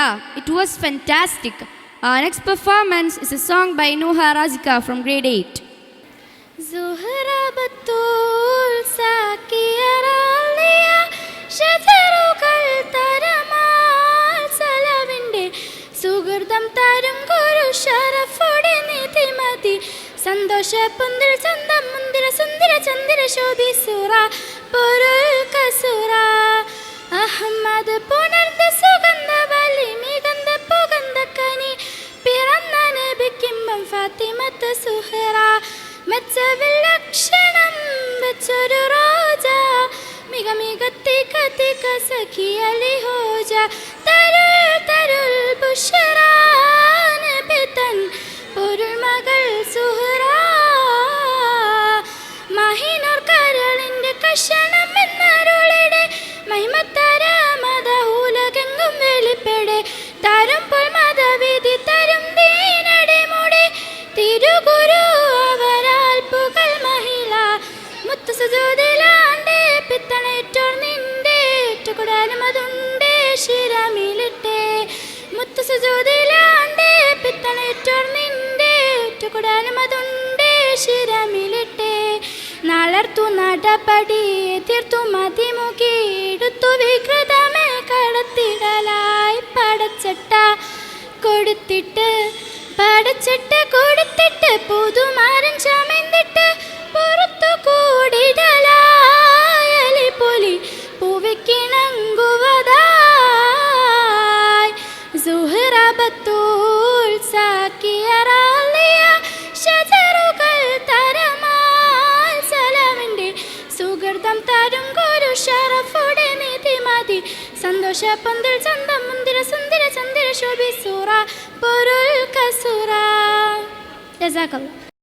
Yeah, it was fantastic. Our next performance is a song by Nuha Razika from grade 8. زهرة بتول സാക്കിയറാളിയ ശതരുകൾ തരമാൽ സലവിൻ്റെ സുഹൃതം തരും ഗുരു ഷറഫുടെ നിധിമതി സന്തോഷ പുന്തിര ചന്തം മുന്തിര സുന്ദര ചന്ദ്ര ശോഭി സുറ പൊരുൾ കസുറ അഹമ്മദ് പുണർന്ന സുഗന്ധ വലി മികந்த പുകந்த കനി പിറന്ന നബിക്കിമ്പം ഫാത്തിമത്ത് സുഹറ മെച്ചവിൽ ലക്ഷണം വെച്ചൊരു റോജ മിക മികത്തിക തിക സഖി അലി ഹോജ തരുൾ തരുൾ ബുഷറ നബിതൻ പൊരുൾ മകൾ സുഹറ മഹിനോർ കരളിൻ്റെ കഷണം എന്നരുളിടെ മഹിമത്തര മത ഉലകെങ്കും വെളിപ്പെടെ തരും പൊൽ മതവിധി തരും ദീനടി മുടി തിരുഗുരു അവരാൽ പുകൾ മഹിള മുത്തു സുജൂദിലാണ്ടേ പിത്തണേറ്റോർ നിന്റെ ഏറ്റുകൂടാനും അതുണ്ടേ ശിരമിലിട്ടേ മുത്തു സുജൂദിലാണ്ടേ പിത്തണേറ്റോർ നിന്റെ ഏറ്റുകൂടാനും അതുണ്ടേ ശിരമിലിട്ടേ നാളർത്തു നടപടി തീർത്തു മതിമുഖി എടുത്തു വികൃതമേ കടത്തിടലായി പടച്ചട്ട കൊടുത്തിട്ട് പുതുമാരൻ ചമന്നിട്ട് പുറത്തു കൂടിടലായലി പൊലി പൂവിക്കിണങ്ങുവതായി സുഹറ ബത്തൂൽ സാക്കിയറാളിയ ശജറുകൾ തരമാൽ സലവിൻ്റെ സുഹൃതം തരും ഗുരു ഷറഫുടെ നിധിമതി സന്തോഷ പന്തിൽ ചന്തം മുന്തിര സുന്ദര ചന്ദ്ര ശോഭി സൂറ പൊരുൾ കസുറ. ജസാക്കല്ലാഹ്.